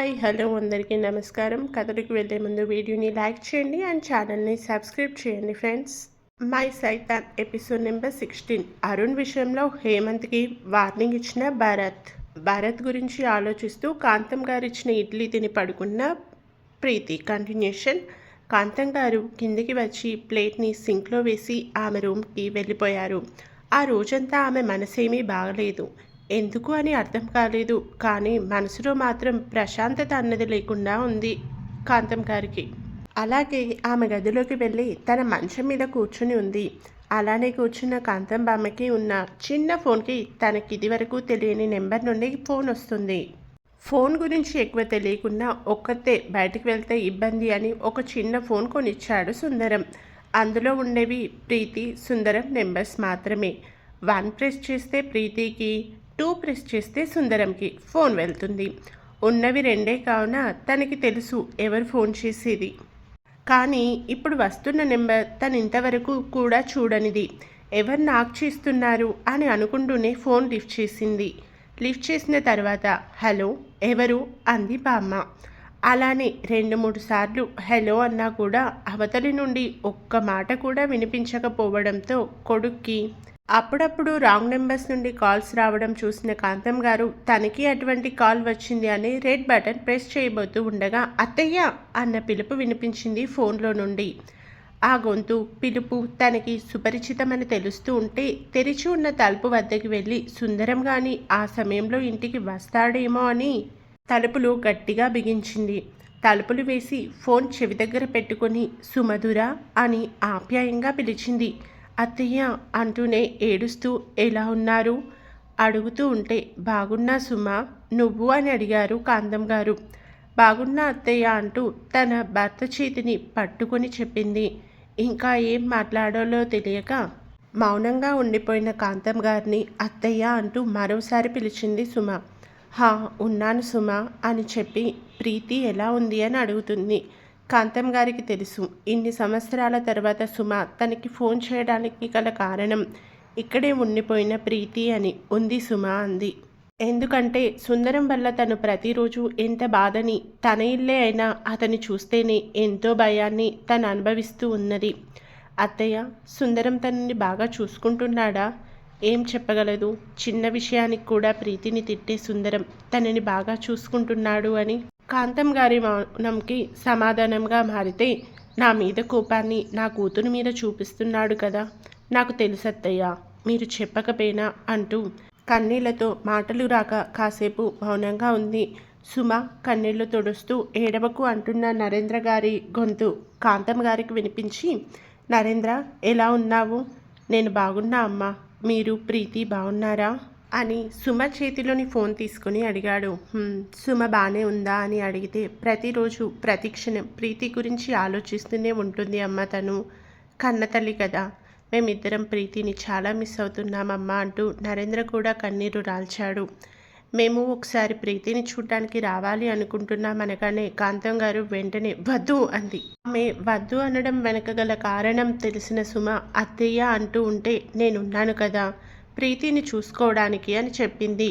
Hi hello అందరికీ నమస్కారం. కథలకు వెళ్ళే ముందు వీడియోని లైక్ చేయండి అండ్ ఛానల్ని సబ్స్క్రైబ్ చేయండి ఫ్రెండ్స్. మై సైతాన్ ఎపిసోడ్ నెంబర్ 16. అరుణ్ విషయంలో హేమంత్కి వార్నింగ్ ఇచ్చిన భరత్ గురించి ఆలోచిస్తూ కాంతం గారు ఇచ్చిన ఇడ్లీ తిని పడుకున్న ప్రీతి కంటిన్యూషన్. కాంతం గారు కిందికి వచ్చి ప్లేట్ని సింక్లో వేసి ఆమె రూమ్కి వెళ్ళిపోయారు. ఆ రోజంతా ఆమె మనసేమీ బాగలేదు. ఎందుకు అని అర్థం కాలేదు. కానీ మనసులో మాత్రం ప్రశాంతత అన్నది లేకుండా ఉంది కాంతం గారికి. అలాగే ఆమె గదిలోకి వెళ్ళి తన మంచం మీద కూర్చుని ఉంది. అలానే కూర్చున్న కాంతం బామ్మకి ఉన్న చిన్న ఫోన్కి తనకి ఇదివరకు తెలియని నెంబర్ నుండి ఫోన్ వస్తుంది. ఫోన్ గురించి ఎక్కువ తెలియకుండా ఒక్కతే బయటకు వెళ్తే ఇబ్బంది అని ఒక చిన్న ఫోన్ కొనిచ్చాడు సుందరం. అందులో ఉండేవి ప్రీతి సుందరం నెంబర్స్ మాత్రమే. 1 ప్రెస్ చేస్తే ప్రీతికి, 2 ప్రెస్ చేస్తే సుందరంకి ఫోన్ వెళ్తుంది. ఉన్నవి 2 కావున తనకి తెలుసు ఎవరు ఫోన్ చేసేది. కానీ ఇప్పుడు వస్తున్న నెంబర్ తను ఇంతవరకు కూడా చూడనిది. ఎవరు నాకు చేస్తున్నారు అని అనుకుంటూనే ఫోన్ లిఫ్ట్ చేసింది. లిఫ్ట్ చేసిన తర్వాత హలో ఎవరు అంది బామ్మ. అలానే 2-3 సార్లు హలో అన్నా కూడా అవతలి నుండి ఒక్క మాట కూడా వినిపించకపోవడంతో కొడుక్కి అప్పుడప్పుడు రాంగ్ నెంబర్స్ నుండి కాల్స్ రావడం చూసిన కాంతం గారు తనకి అటువంటి కాల్ వచ్చింది అని రెడ్ బటన్ ప్రెస్ చేయబోతూ ఉండగా అత్తయ్య అన్న పిలుపు వినిపించింది ఫోన్లో నుండి. ఆ గొంతు పిలుపు తనకి సుపరిచితమని తెలుస్తూ ఉంటే తెరిచి ఉన్న తలుపు వద్దకి వెళ్ళి సుందరం గాని ఆ సమయంలో ఇంటికి వస్తాడేమో అని తలుపులు గట్టిగా బిగించింది. తలుపులు వేసి ఫోన్ చెవి దగ్గర పెట్టుకొని సుమధుర అని ఆప్యాయంగా పిలిచింది. అత్తయ్య అంటూనే ఏడుస్తూ ఎలా ఉన్నారు అడుగుతూ ఉంటే బాగున్నా సుమా నువ్వు అని అడిగారు కాంతం గారు. బాగున్నా అత్తయ్య అంటూ తన భర్త చేతిని పట్టుకొని చెప్పింది. ఇంకా ఏం మాట్లాడాలో తెలియక మౌనంగా ఉండిపోయిన కాంతం గారిని అత్తయ్య అంటూ మరోసారి పిలిచింది సుమ. హా ఉన్నాను సుమ అని చెప్పి ప్రీతి ఎలా ఉంది అని అడుగుతుంది. కాంతం గారికి తెలుసు ఇన్ని సంవత్సరాల తర్వాత సుమ తనకి ఫోన్ చేయడానికి గల కారణం ఇక్కడే ఉండిపోయిన ప్రీతి అని. ఉంది సుమ అంది. ఎందుకంటే సుందరం వల్ల తను ప్రతిరోజు ఎంత బాధని, తన ఇల్లే అయినా అతన్ని చూస్తేనే ఎంతో భయాన్ని తను అనుభవిస్తూ ఉన్నది. అత్తయ్య సుందరం తనని బాగా చూసుకుంటున్నాడా? ఏం చెప్పగలదు. చిన్న విషయానికి కూడా ప్రీతిని తిట్టే సుందరం తనని బాగా చూసుకుంటున్నాడు అని కాంతం గారి మౌనంకి సమాధానంగా మారితే నా మీద కోపాన్ని నా కూతురు మీద చూపిస్తున్నాడు కదా. నాకు తెలుసత్తయ్య మీరు చెప్పకపోయినా అంటూ కన్నీళ్లతో మాటలు రాక కాసేపు మౌనంగా ఉంది. సుమ కన్నీళ్లు తుడుస్తూ ఏడవకు అంటున్న నరేంద్ర గారి గొంతు కాంతం గారికి వినిపించి నరేంద్ర ఎలా ఉన్నావు? నేను బాగున్నా అమ్మా, మీరు ప్రీతి బాగున్నారా అని సుమ చేతిలోని ఫోన్ తీసుకుని అడిగాడు. సుమ బాగానే ఉందా అని అడిగితే ప్రతిరోజు ప్రతిక్షణం ప్రీతి గురించి ఆలోచిస్తూనే ఉంటుంది అమ్మ. తను కన్న తల్లి కదా, మేమిద్దరం ప్రీతిని చాలా మిస్ అవుతున్నామమ్మా అంటూ నరేంద్ర కూడా కన్నీరు రాల్చాడు. మేము ఒకసారి ప్రీతిని చూడటానికి రావాలి అనుకుంటున్నామనగానే కాంతం గారు వెంటనే వద్దు అంది. ఆమె వద్దు అనడం వెనక గల కారణం తెలిసిన సుమ అత్తయ్య అంటూ ఉంటే నేనున్నాను కదా ప్రీతిని చూసుకోవడానికి అని చెప్పింది.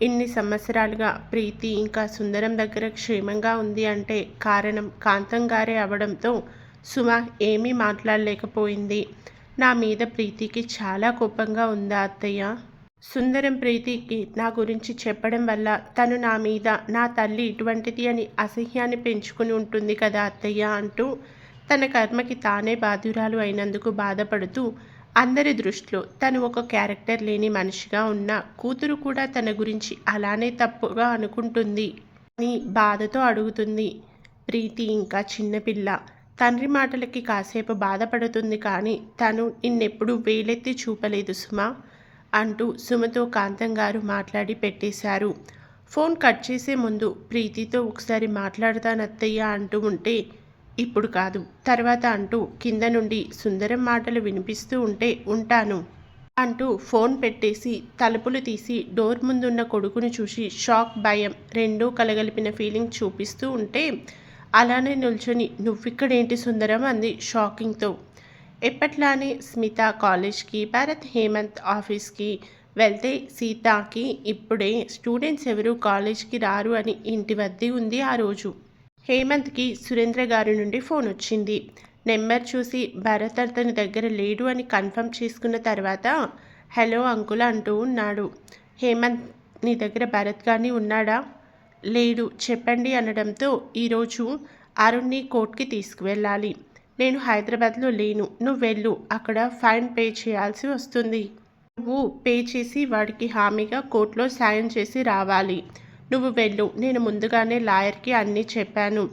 ఇన్ని సంవత్సరాలుగా ప్రీతి ఇంకా సుందరం దగ్గర క్షేమంగా ఉంది అంటే కారణం కాంతం గారే అవడంతో సుమ ఏమీ మాట్లాడలేకపోయింది. నా మీద ప్రీతికి చాలా కోపంగా ఉందా అత్తయ్య? సుందరం ప్రీతికి నా గురించి చెప్పడం వల్ల తను నా మీద నా తల్లి ఇటువంటిది అని అసహ్యాన్ని పెంచుకుని ఉంటుంది కదా అత్తయ్య అంటూ తన కర్మకి తానే బాధ్యురాలు అయినందుకు బాధపడుతూ అందరి దృష్టిలో తను ఒక క్యారెక్టర్ లేని మనిషిగా ఉన్న కూతురు కూడా తన గురించి అలానే తప్పుగా అనుకుంటుంది అని బాధతో అడుగుతుంది. ప్రీతి ఇంకా చిన్నపిల్ల, తండ్రి మాటలకి కాసేపు బాధపడుతుంది కానీ తను నిన్నెప్పుడు వేలెత్తి చూపలేదు సుమా అంటూ సుమతో కాంతం గారు మాట్లాడి పెట్టేశారు. ఫోన్ కట్ చేసే ముందు ప్రీతితో ఒకసారి మాట్లాడతానత్తయ్య అంటూ ఉంటే ఇప్పుడు కాదు తర్వాత అంటూ కింద నుండి సుందరం మాటలు వినిపిస్తూ ఉంటే ఉంటాను అంటూ ఫోన్ పెట్టేసి తలుపులు తీసి డోర్ ముందున్న కొడుకును చూసి షాక్ భయం రెండూ కలగలిపిన ఫీలింగ్ చూపిస్తూ ఉంటే అలానే నిల్చొని నువ్విక్కడేంటి సుందరం అంది షాకింగ్తో. ఎప్పట్లానే స్మిత కాలేజ్కి, భరత్ హేమంత్ ఆఫీస్కి, వెళ్తే సీతకి ఇప్పుడే స్టూడెంట్స్ ఎవరు కాలేజ్కి రారు అని ఇంటి వద్దే ఉంది. ఆ రోజు హేమంత్కి సురేంద్ర గారి నుండి ఫోన్ వచ్చింది. నెంబర్ చూసి భరత్ అతని దగ్గర లేడు అని కన్ఫర్మ్ చేసుకున్న తర్వాత హలో అంకుల్ అంటూ ఉన్నాడు. హేమంత్, నీ దగ్గర భరత్ గారిని ఉన్నాడా? లేడు, చెప్పండి అనడంతో ఈరోజు అరుణ్ని కోర్టుకి తీసుకువెళ్ళాలి. నేను హైదరాబాద్లో లేను, నువ్వు వెళ్ళు, అక్కడ ఫైన్ పే చేయాల్సి వస్తుంది. నువ్వు పే చేసి వాడికి హామీగా కోర్టులో సాయం చేసి రావాలి. నువ్వు వెళ్ళు, నేను ముందుగానే లాయర్కి అన్నీ చెప్పాను.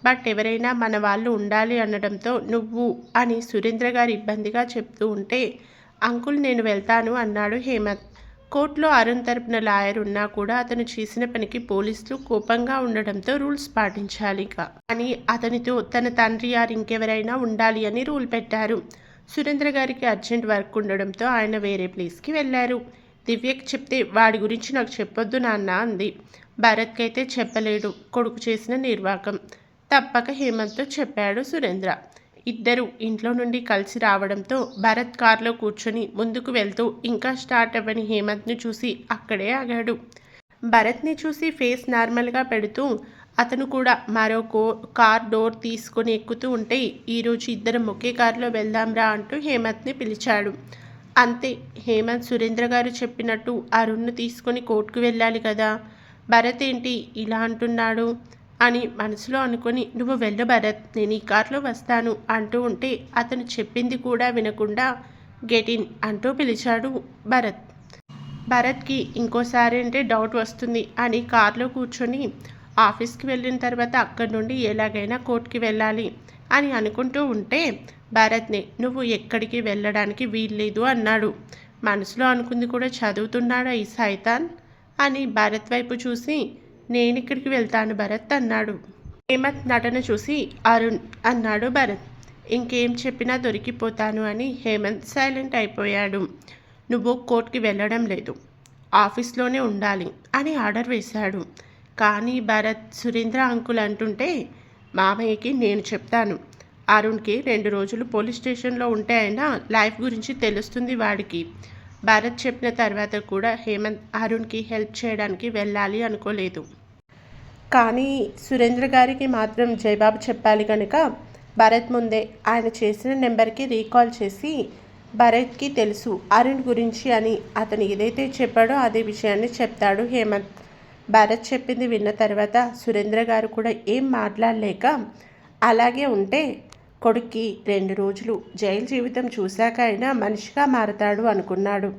బట్ ఎవరైనా మన వాళ్ళు ఉండాలి అనడంతో నువ్వు అని సురేంద్ర గారు ఇబ్బందిగా చెప్తూ ఉంటే అంకుల్ నేను వెళ్తాను అన్నాడు హేమంత్. కోర్టులో అరుణ్ తరపున లాయర్ ఉన్నా కూడా అతను చేసిన పనికి పోలీసులు కోపంగా ఉండడంతో రూల్స్ పాటించాలి అని అతనితో తన తండ్రి ఆర్ ఇంకెవరైనా ఉండాలి అని రూల్ పెట్టారు. సురేంద్ర గారికి అర్జెంట్ వర్క్ ఉండడంతో ఆయన వేరే ప్లేస్కి వెళ్ళారు. దివ్యకి చెప్తే వాడి గురించి నాకు చెప్పొద్దు నాన్న అంది. భరత్కి అయితే చెప్పలేడు, కొడుకు చేసిన నిర్వాకం. తప్పక హేమంత్తో చెప్పాడు సురేంద్ర. ఇద్దరు ఇంట్లో నుండి కలిసి రావడంతో భరత్ కారులో కూర్చొని ముందుకు వెళ్తూ ఇంకా స్టార్ట్ అవ్వని హేమంత్ని చూసి అక్కడే ఆగాడు. భరత్ని చూసి ఫేస్ నార్మల్గా పెడుతూ అతను కూడా మరో కార్ డోర్ తీసుకొని ఎక్కుతూ ఉంటే ఈరోజు ఇద్దరం ఒకే కారులో వెళ్దాంరా అంటూ హేమంత్ని పిలిచాడు. అంతే, హేమంత్ సురేంద్ర గారు చెప్పినట్టు అరుణ్ను తీసుకొని కోర్టుకు వెళ్ళాలి కదా, భరత్ ఏంటి ఇలా అంటున్నాడు అని మనసులో అనుకొని నువ్వు వెళ్ళు భరత్, నేను ఈ కార్లో వస్తాను అంటూ ఉంటే అతను చెప్పింది కూడా వినకుండా గెట్ ఇన్ అంటూ పిలిచాడు భరత్. భరత్కి ఇంకోసారి అంటే డౌట్ వస్తుంది అని కార్లో కూర్చొని ఆఫీస్కి వెళ్ళిన తర్వాత అక్కడి నుండి ఎలాగైనా కోర్టుకి వెళ్ళాలి అని అనుకుంటూ ఉంటే భరత్ని నువ్వు ఎక్కడికి వెళ్ళడానికి వీల్లేదు అన్నాడు. మనసులో అనుకుంది కూడా చదువుతున్నాడా ఈ సైతాన్ అని భరత్ వైపు చూసి నేనిక్కడికి వెళ్తాను భరత్ అన్నాడు. హేమంత్ నటన చూసి అరుణ్ అన్నాడు భరత్. ఇంకేం చెప్పినా దొరికిపోతాను అని హేమంత్ సైలెంట్ అయిపోయాడు. నువ్వు కోర్టుకి వెళ్ళడం లేదు, ఆఫీస్లోనే ఉండాలి అని ఆర్డర్ వేశాడు. కానీ భరత్ సురేంద్ర అంకుల్ అంటుంటే మామయ్యకి నేను చెప్తాను, అరుణ్కి 2 రోజులు పోలీస్ స్టేషన్లో ఉంటే అయినా లైఫ్ గురించి తెలుస్తుంది వాడికి. భరత్ చెప్పిన తర్వాత కూడా హేమంత్ అరుణ్కి హెల్ప్ చేయడానికి వెళ్ళాలి అనుకోలేదు. కానీ సురేంద్ర గారికి మాత్రం జయబాబు చెప్పాలి కనుక భరత్ ముందే ఆయన చేసిన నెంబర్కి రీకాల్ చేసి భరత్కి తెలుసు అరుణ్ గురించి అని అతను ఏదైతే చెప్పాడో అదే విషయాన్ని చెప్తాడు హేమంత్. భరత్ చెప్పింది విన్న తర్వాత సురేంద్ర గారు కూడా ఏం మాట్లాడలేక అలాగే ఉంటే కొడుక్కి 2 రోజులు జైలు జీవితం చూశాక అయినా మనిషిగా మారతాడు అనుకున్నాడు.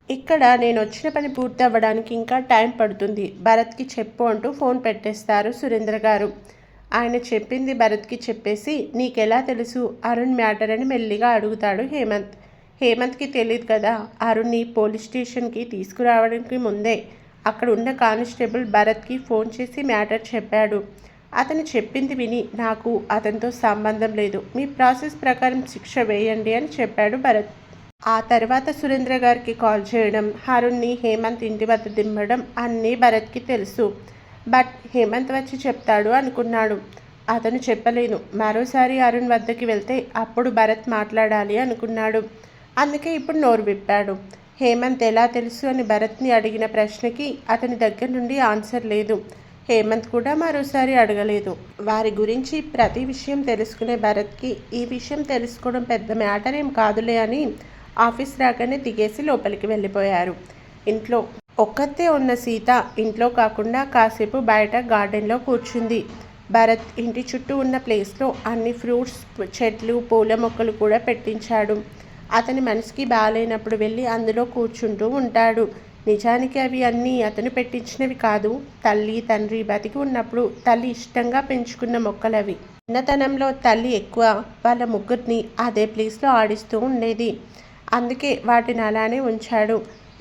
ఇక్కడ నేను వచ్చిన పని పూర్తి అవ్వడానికి ఇంకా టైం పడుతుంది, భరత్కి చెప్పు అంటూ ఫోన్ పెట్టేస్తారు సురేంద్ర గారు. ఆయన చెప్పింది భరత్కి చెప్పేసి నీకెలా తెలుసు అరుణ్ మ్యాటర్ అని మెల్లిగా అడుగుతాడు హేమంత్. హేమంత్కి తెలియదు కదా, అరుణ్ని పోలీస్ స్టేషన్కి తీసుకురావడానికి ముందే అక్కడ ఉన్న కానిస్టేబుల్ భరత్కి ఫోన్ చేసి మ్యాటర్ చెప్పాడు. అతను చెప్పింది విని నాకు అతనితో సంబంధం లేదు, మీ ప్రాసెస్ ప్రకారం శిక్ష వేయండి అని చెప్పాడు భరత్. ఆ తర్వాత సురేంద్ర గారికి కాల్ చేయడం, అరుణ్ని హేమంత్ ఇంటి వద్ద దింపడం అన్నీ భరత్కి తెలుసు. బట్ హేమంత్ వచ్చి చెప్తాడు అనుకున్నాడు. అతను చెప్పలేదు. మరోసారి అరుణ్ వద్దకి వెళ్తే అప్పుడు భరత్ మాట్లాడాలి అనుకున్నాడు. అందుకే ఇప్పుడు నోరు విప్పాడు. హేమంత్ ఎలా తెలుసు అని భరత్ని అడిగిన ప్రశ్నకి అతని దగ్గర నుండి ఆన్సర్ లేదు. హేమంత్ కూడా మరోసారి అడగలేదు. వారి గురించి ప్రతి విషయం తెలుసుకునే భరత్కి ఈ విషయం తెలుసుకోవడం పెద్ద మ్యాటర్ ఏం కాదులే అని ఆఫీస్ రాగానే దిగేసి లోపలికి వెళ్ళిపోయారు. ఇంట్లో ఒక్కతే ఉన్న సీత ఇంట్లో కాకుండా కాసేపు బయట గార్డెన్లో కూర్చుంది. భరత్ ఇంటి చుట్టూ ఉన్న ప్లేస్లో అన్ని ఫ్రూట్స్ చెట్లు పూల మొక్కలు కూడా పెట్టించాడు. అతని మనసుకి బాగాలేనప్పుడు వెళ్ళి అందులో కూర్చుంటూ ఉంటాడు. నిజానికి అవి అన్నీ అతను పెట్టించినవి కాదు, తల్లి తండ్రి బతికి ఉన్నప్పుడు తల్లి ఇష్టంగా పెంచుకున్న మొక్కలవి. చిన్నతనంలో తల్లి ఎక్కువ వాళ్ళ ముగ్గురిని అదే ప్లేస్లో ఆడిస్తూ ఉండేది. అందుకే వాటిని అలానే ఉంచాడు.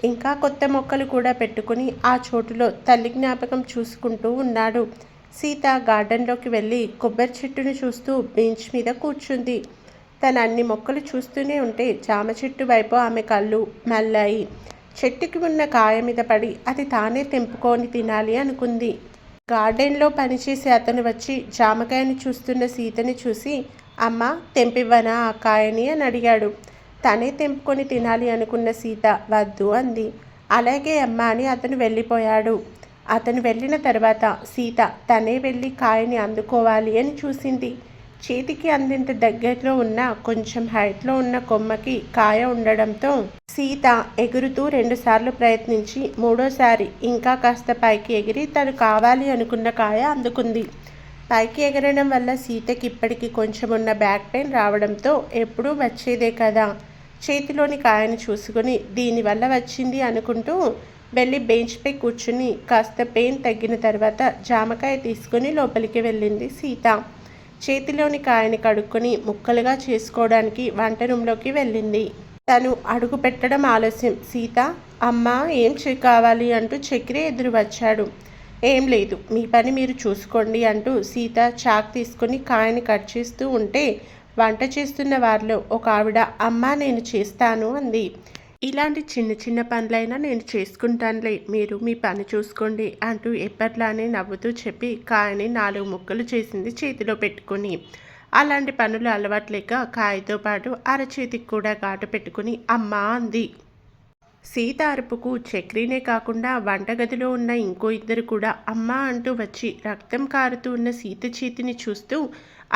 ఇంకా కొత్త మొక్కలు కూడా పెట్టుకుని ఆ చోటులో తల్లి జ్ఞాపకం చూసుకుంటూ ఉన్నాడు. సీత గార్డెన్లోకి వెళ్ళి కొబ్బరి చెట్టును చూస్తూ బెంచ్ మీద కూర్చుంది. తను అన్ని మొక్కలు చూస్తూనే ఉంటే జామ చెట్టు వైపు ఆమె కళ్ళు మళ్ళాయి. చెట్టుకి ఉన్న కాయ మీద పడి అది తానే తెంపుకొని తినాలి అనుకుంది. గార్డెన్లో పనిచేసే అతను వచ్చి జామకాయని చూస్తున్న సీతని చూసి అమ్మ తెంపివ్వనా ఆ కాయని అని అడిగాడు. తనే తెంపుకొని తినాలి అనుకున్న సీత వద్దు అంది. అలాగే అమ్మ అని అతను వెళ్ళిపోయాడు. అతను వెళ్ళిన తర్వాత సీత తనే వెళ్ళి కాయని అందుకోవాలి అని చూసింది. చేతికి అందింత దగ్గరలో ఉన్న కొంచెం హైట్లో ఉన్న కొమ్మకి కాయ ఉండడంతో సీత ఎగురుతూ 2 సార్లు ప్రయత్నించి మూడోసారి ఇంకా కాస్త పైకి ఎగిరి తను కావాలి అనుకున్న కాయ అందుకుంది. పైకి ఎగరడం వల్ల సీతకి ఇప్పటికి కొంచెం ఉన్న బ్యాక్ పెయిన్ రావడంతో ఎప్పుడూ వచ్చేదే కదా, చేతిలోని కాయను చూసుకుని దీనివల్ల వచ్చింది అనుకుంటూ వెళ్ళి బెంచ్పై కూర్చుని కాస్త పెయిన్ తగ్గిన తర్వాత జామకాయ తీసుకుని లోపలికి వెళ్ళింది సీత. చేతిలోని కాయని కడుక్కొని ముక్కలుగా చేసుకోవడానికి వంట రూంలోకి వెళ్ళింది. తను అడుగు పెట్టడం ఆలస్యం. సీత, అమ్మా ఏం కావాలి అంటూ చక్రి ఎదురు వచ్చాడు. ఏం లేదు, మీ పని మీరు చూసుకోండి అంటూ సీత చాక్ తీసుకుని కాయని కట్ చేస్తూ ఉంటే వంట చేస్తున్న వారిలో ఒక ఆవిడ అమ్మా నేను చేస్తాను అంది. ఇలాంటి చిన్న చిన్న పనులైనా నేను చేసుకుంటానులే, మీరు మీ పని చూసుకోండి అంటూ ఎప్పట్లానే నవ్వుతూ చెప్పి కాయని 4 ముక్కలు చేసింది చేతిలో పెట్టుకుని. అలాంటి పనులు అలవాట్లేక కాయతో పాటు అరచేతికి కూడా ఘాటు పెట్టుకుని అమ్మా అంది. సీత అరుపుకు చక్రీనే కాకుండా వంటగదిలో ఉన్న ఇంకో ఇద్దరు కూడా అమ్మా అంటూ వచ్చి రక్తం కారుతూ ఉన్న సీత చేతిని చూస్తూ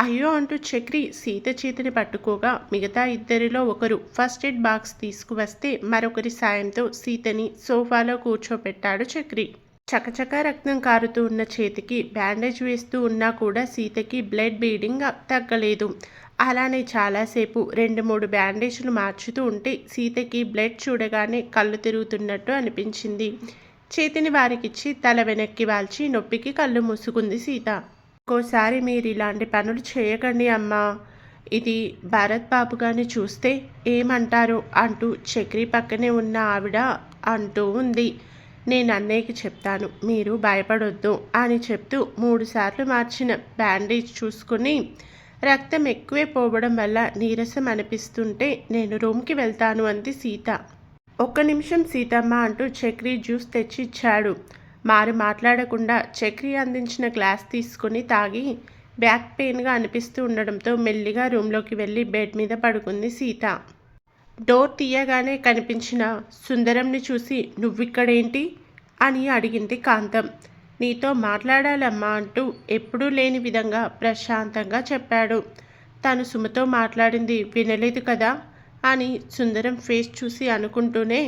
అయ్యో అంటూ చక్రి సీత చేతిని పట్టుకోగా మిగతా ఇద్దరిలో ఒకరు ఫస్ట్ ఎయిడ్ బాక్స్ తీసుకువస్తే మరొకరి సాయంతో సీతని సోఫాలో కూర్చోపెట్టాడు చక్రి. చకచకా రక్తం కారుతూ ఉన్న చేతికి బ్యాండేజ్ వేస్తూ ఉన్నా కూడా సీతకి బ్లడ్ బ్లీడింగ్ తగ్గలేదు. అలానే చాలాసేపు 2-3 బ్యాండేజ్లు మార్చుతూ ఉంటే సీతకి బ్లడ్ చూడగానే కళ్ళు తిరుగుతున్నట్టు అనిపించింది. చేతిని వారికిచ్చి తల వెనక్కి వాల్చి నొప్పికి కళ్ళు మూసుకుంది సీత. ఇంకోసారి మీరు ఇలాంటి పనులు చేయకండి అమ్మా, ఇది భరత్ బాబు గారిని చూస్తే ఏమంటారు అంటూ చక్రి పక్కనే ఉన్న ఆవిడ అంటూ ఉంది. నేను అన్నయ్యకి చెప్తాను, మీరు భయపడొద్దు అని చెప్తూ 3 సార్లు మార్చిన బ్యాండేజ్ చూసుకుని రక్తం ఎక్కువే పోవడం వల్ల నీరసం అనిపిస్తుంటే నేను రూమ్కి వెళ్తాను అంది సీత. 1 నిమిషం సీతమ్మ అంటూ చక్రి జ్యూస్ తెచ్చి ఇచ్చాడు. మారు మాట్లాడకుండా చక్రి అందించిన గ్లాస్ తీసుకుని తాగి బ్యాక్ పెయిన్గా అనిపిస్తూ ఉండడంతో మెల్లిగా రూమ్లోకి వెళ్ళి బెడ్ మీద పడుకుంది సీత. డోర్ తీయగానే కనిపించిన సుందరంని చూసి నువ్విక్కడేంటి అని అడిగింది కాంతం. నీతో మాట్లాడాలమ్మా అంటూ ఎప్పుడూ లేని విధంగా ప్రశాంతంగా చెప్పాడు. తను సుమతో మాట్లాడింది వినలేదు కదా అని సుందరం ఫేస్ చూసి అనుకుంటూనే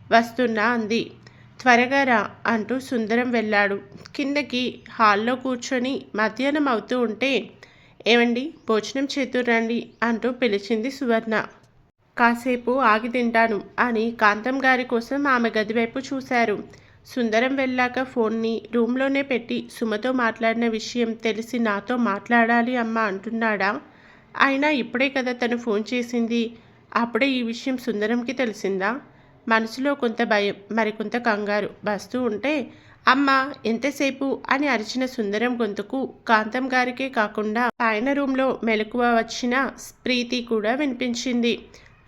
వస్తున్నా అంది. త్వరగా రా అంటూ సుందరం వెళ్ళాడు. కిందకి హాల్లో కూర్చొని మధ్యాహ్నం అవుతూ ఉంటే ఏమండి భోజనం చేతురండి అంటూ పిలిచింది సువర్ణ. కాసేపు ఆగి తింటాను అని కాంతం గారి కోసం ఆమె గదివైపు చూశారు. సుందరం వెళ్ళాక ఫోన్ని రూమ్లోనే పెట్టి సుమతో మాట్లాడిన విషయం తెలిసి నాతో మాట్లాడాలి అమ్మ అంటున్నాడా? అయినా ఇప్పుడే కదా తను ఫోన్ చేసింది, అప్పుడే ఈ విషయం సుందరంకి తెలిసిందా? మనసులో కొంత భయం, మరికొంత కంగారు వస్తూ ఉంటే అమ్మ ఎంతసేపు అని అరిచిన సుందరం గొంతుకు కాంతం గారికే కాకుండా పైన రూమ్లో మెలకువ వచ్చిన ప్రీతి కూడా వినిపించింది.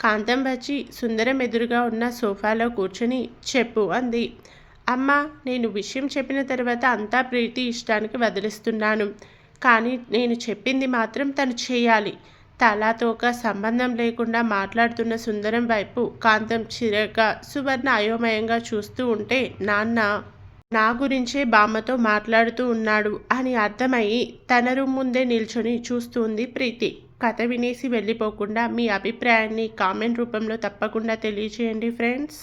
కాంతం వచ్చి సుందరం ఎదురుగా ఉన్న సోఫాలో కూర్చొని చెప్పు అంది. అమ్మ నేను విషయం చెప్పిన తర్వాత అంతా ప్రీతి ఇష్టానికి వదిలిస్తున్నాను, కానీ నేను చెప్పింది మాత్రం తను చేయాలి. తలాతోక సంబంధం లేకుండా మాట్లాడుతున్న సుందరం వైపు కాంతం చిరగా సువర్ణ అయోమయంగా చూస్తూ ఉంటే నాన్న నా గురించే బామ్మతో మాట్లాడుతూ ఉన్నాడు అని అర్థమయ్యి తన రూమ్ ముందే నిల్చొని చూస్తుంది ప్రీతి. కథ వినేసి వెళ్ళిపోకుండా మీ అభిప్రాయాన్ని కామెంట్ రూపంలో తప్పకుండా తెలియజేయండి ఫ్రెండ్స్.